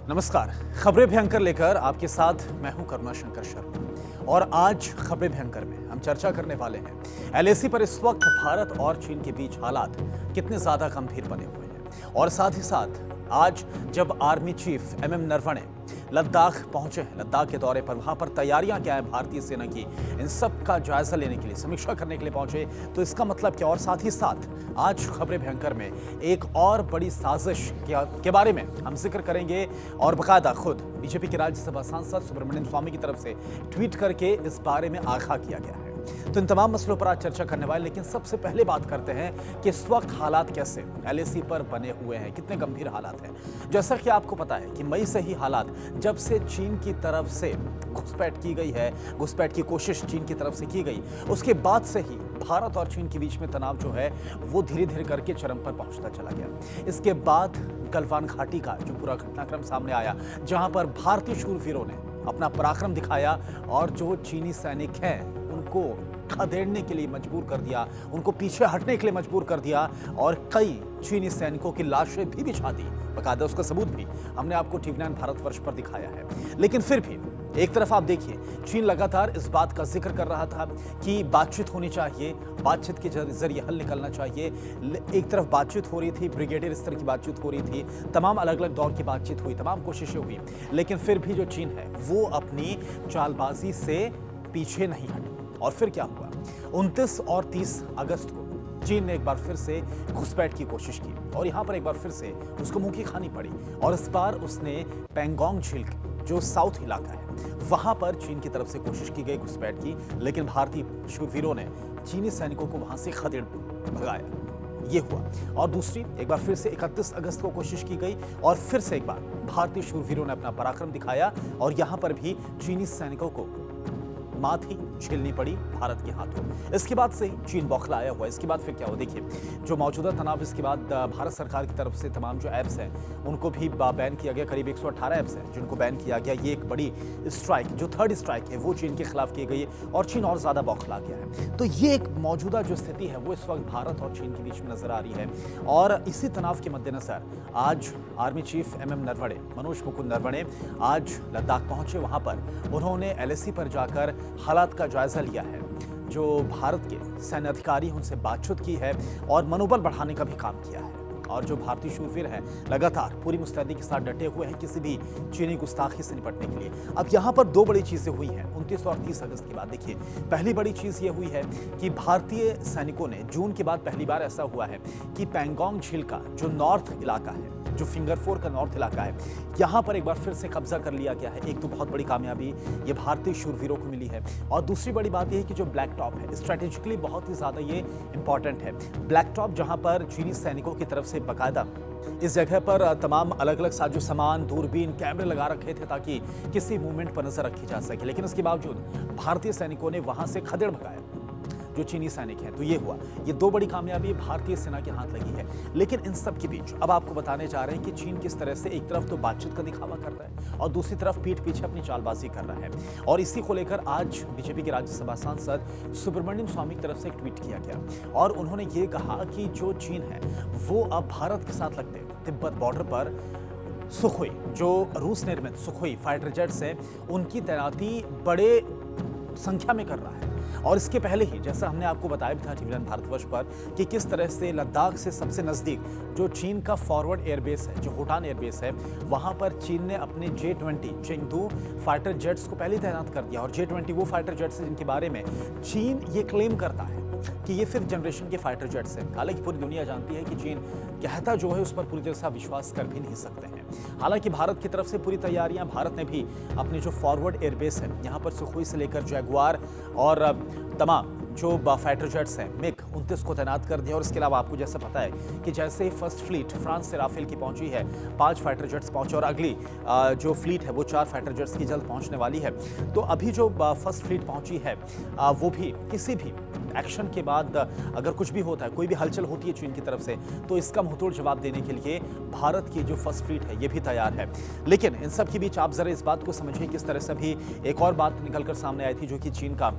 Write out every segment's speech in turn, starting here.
नमस्कार। खबरें भयंकर लेकर आपके साथ मैं हूं करुणा शंकर शर्मा और आज खबरें भयंकर में हम चर्चा करने वाले हैं एलएसी पर इस वक्त भारत और चीन के बीच हालात कितने ज्यादा गंभीर बने हुए हैं और साथ ही साथ आज जब army chief MM Naravane Ladakh पहुंचे हैं, लद्दाख के दौरे पर वहां पर तैयारियां क्या है भारतीय सेना की, इन सब का जायजा लेने के लिए, समीक्षा करने के लिए पहुंचे, तो इसका मतलब क्या। और साथ ही साथ आज खबरें भयंकर में एक और बड़ी साजिश के बारे में हम जिक्र करेंगे और बकायदा खुद बीजेपी के राज्यसभा सांसद सुब्रमण्यम स्वामी की तरफ से ट्वीट करके इस बारे में आगाह किया गया है। तो इन तमाम मसलों पर आज चर्चा करने वाले, लेकिन सबसे पहले बात करते हैं कि इस वक्त हालात कैसे एलएसी पर बने हुए हैं, कितने गंभीर हालात हैं। जैसा कि आपको पता है कि मई से ही हालात, जब से चीन की तरफ से घुसपैठ की गई है, घुसपैठ की कोशिश चीन की तरफ से की गई, उसके बाद से ही भारत और चीन के बीच में तनाव जो है वो धीरे धीरे करके चरम पर पहुंचता चला गया। इसके बाद गलवान घाटी का जो पूरा घटनाक्रम सामने आया, जहां पर भारतीय शूरवीरों ने अपना पराक्रम दिखाया और जो चीनी सैनिक हैं उनको खदेड़ने के लिए मजबूर कर दिया, उनको पीछे हटने के लिए मजबूर कर दिया और कई चीनी सैनिकों की लाशें भी बिछा दी। बकायदा उसका सबूत भी हमने आपको टीवी9 भारतवर्ष पर दिखाया है। लेकिन फिर भी एक तरफ आप देखिए, चीन लगातार इस बात का जिक्र कर रहा था कि बातचीत होनी चाहिए, बातचीत के जरिए हल निकलना चाहिए। एक तरफ बातचीत हो रही थी, ब्रिगेडियर स्तर की बातचीत हो रही थी, तमाम अलग अलग दौर की बातचीत हुई, तमाम कोशिशें हुई, लेकिन फिर भी जो चीन है वो अपनी चालबाजी से पीछे नहीं हटी। और फिर क्या हुआ, 29 और 30 अगस्त को चीन ने एक बार फिर से घुसपैठ की कोशिश की और यहां पर एक बार फिर से उसको मुंह की खानी पड़ी। और इस बार उसने पैंगोंग झील जो साउथ इलाका है वहां पर चीन की तरफ से कोशिश की गई घुसपैठ की, लेकिन भारतीय शूरवीरों ने चीनी सैनिकों को वहां से खदेड़ भगाया। ये हुआ। और दूसरी एक बार फिर से 31 अगस्त को कोशिश की गई और फिर से एक बार भारतीय शूरवीरों ने अपना पराक्रम दिखाया और यहां पर भी चीनी सैनिकों को मात ही झेलनी पड़ी भारत के हाथों। इसके बाद से ही चीन बौखलाया हुआ। इसके बाद फिर क्या हुआ देखिए, जो मौजूदा तनाव, इसके बाद भारत सरकार की तरफ से तमाम जो ऐप्स हैं उनको भी बैन किया गया। करीब 118 ऐप्स हैं जिनको बैन किया गया। ये एक बड़ी स्ट्राइक, जो थर्ड स्ट्राइक है वो चीन के खिलाफ की गई है और चीन और ज्यादा बौखला गया है। तो ये एक मौजूदा जो स्थिति है वो इस वक्त भारत और चीन के बीच में नजर आ रही है। और इसी तनाव के मद्देनजर आज army chief MM Naravane, Manoj Mukund Naravane आज लद्दाख पहुंचे। वहां पर उन्होंने एलएसी पर जाकर हालात का जायजा लिया है। जो भारत के सैन्य अधिकारी उनसे बातचीत की है और मनोबल बढ़ाने का भी काम किया है। और जो भारतीय शूरवीर हैं लगातार पूरी मुस्तैदी के साथ डटे हुए हैं किसी भी चीनी गुस्ताखी से निपटने के लिए। अब यहाँ पर दो बड़ी चीजें हुई हैं 29 और 30 अगस्त के बाद। देखिए, पहली बड़ी चीज ये हुई है कि भारतीय सैनिकों ने जून के बाद पहली बार ऐसा हुआ है कि पैंगोंग झील का जो नॉर्थ इलाका है, जो फिंगर 4 का नॉर्थ इलाका है, यहाँ पर एक बार फिर से कब्जा कर लिया गया है। एक तो बहुत बड़ी कामयाबी ये भारतीय शूरवीरों को मिली है और दूसरी बड़ी बात यह है कि जो ब्लैक टॉप है स्ट्रेटेजिकली बहुत ही ज्यादा ये इंपॉर्टेंट है। ब्लैक टॉप जहां पर चीनी सैनिकों की तरफ से बकायदा इस जगह पर तमाम अलग अलग साजो सामान, दूरबीन, कैमरे लगा रखे थे ताकि किसी मूवमेंट पर नजर रखी जा सके, लेकिन इसके बावजूद भारतीय सैनिकों ने वहां से खदेड़ भगाया जो चीनी सैनिक हैं। तो ये हुआ, ये दो बड़ी कामयाबी भारतीय सेना के हाथ लगी है। लेकिन इन सब के बीच अब आपको बताने जा रहे हैं कि चीन किस तरह से एक तरफ तो बातचीत का दिखावा कर रहा है और दूसरी तरफ पीठ पीछे अपनी चालबाजी कर रहा है। और इसी को लेकर आज बीजेपी के राज्यसभा सांसद सुब्रमण्यम स्वामी की तरफ से एक ट्वीट किया गया और उन्होंने ये कहा कि जो चीन है वो अब भारत के साथ लगते तिब्बत बॉर्डर पर सुखोई, जो रूस निर्मित सुखोई फाइटर जेट्स हैं, उनकी तैनाती बड़े संख्या में कर रहा है। और इसके पहले ही जैसा हमने आपको बताया भी था टीवी9 भारतवर्ष पर कि किस तरह से लद्दाख से सबसे नजदीक जो चीन का फॉरवर्ड एयरबेस है, जो होटान एयरबेस है, वहां पर चीन ने अपने J-20 चेंगडू फाइटर जेट्स को पहले तैनात कर दिया। और J-20 वो फाइटर जेट्स हैं जिनके बारे में चीन ये क्लेम करता है कि ये 5th जनरेशन के फाइटर जेट्स हैं। हालांकि पूरी दुनिया जानती है कि चीन कहता जो है उस पर पूरी तरह से विश्वास कर भी नहीं सकते हैं। हालांकि भारत की तरफ से पूरी तैयारियां, भारत ने भी अपने जो फॉरवर्ड एयरबेस है यहाँ पर सुखोई से लेकर जैगुआर और तमाम जो फाइटर जेट्स हैं मिग 29 को तैनात कर दिया। और इसके अलावा आपको जैसा पता है कि जैसे ही फर्स्ट फ्लीट फ्रांस से राफेल की पहुंची है, 5 फाइटर जेट्स पहुंचे और अगली जो फ्लीट है वो 4 फाइटर जेट्स की जल्द पहुंचने वाली है। तो अभी जो फर्स्ट फ्लीट पहुंची है वो भी किसी भी एक्शन के बाद अगर कुछ भी होता है, कोई भी हलचल होती है चीन की तरफ से, तो इसका मुंहतोड़ जवाब देने के लिए भारत की जो फर्स्ट फ्लीट है ये भी तैयार है। लेकिन इन सब के बीच आप जरा इस बात को समझिए, किस तरह से भी एक और बात निकलकर सामने आई थी, जो कि चीन का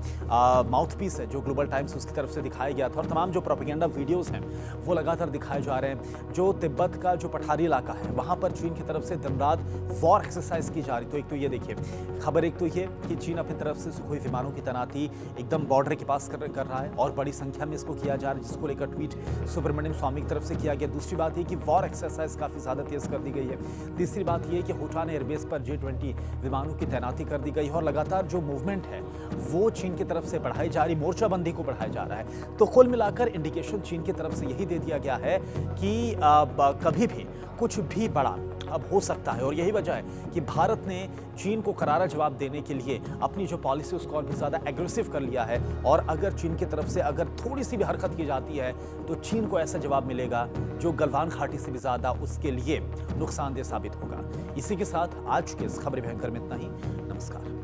माउथपीस है, जो ग्लोबल टाइम्स उसकी तरफ से दिखाया गया था, और तमाम जो प्रोपेगेंडा वीडियोस हैं वो लगातार दिखाए जा रहे हैं। जो तिब्बत का जो पठारी इलाका है वहां पर चीन की तरफ से दिन रात वॉर एक्सरसाइज की जा रही। तो एक तो ये देखिए खबर, एक तो ये कि चीन अपनी तरफ से सुखोई विमानों की तैनाती एकदम बॉर्डर के पास कर रहा है और बड़ी संख्या में इसको किया जा रहा है, जिसको लेकर ट्वीट सुब्रमण्यम स्वामी की तरफ से किया गया। दूसरी बात ये कि वॉर एक्सरसाइज काफी ज्यादा तेज कर दी गई है। तीसरी बात ये कि होटान एयरबेस पर J-20 विमानों की तैनाती कर दी गई है और लगातार जो मूवमेंट है वो चीन की तरफ से बढ़ाई जा रही, मोर्चाबंदी को बढ़ाया जा रहा है। तो कुल मिलाकर इंडिकेशन चीन की तरफ से यही दे दिया गया है कि कभी भी कुछ भी बड़ा अब हो सकता है, और यही वजह है कि भारत ने चीन को करारा जवाब देने के लिए अपनी जो पॉलिसी उसको और भी ज़्यादा एग्रेसिव कर लिया है। और अगर चीन की तरफ से अगर थोड़ी सी भी हरकत की जाती है तो चीन को ऐसा जवाब मिलेगा जो गलवान घाटी से भी ज़्यादा उसके लिए नुकसानदेह साबित होगा। इसी के साथ आज के इस खबरें भयंकर में इतना ही। नमस्कार।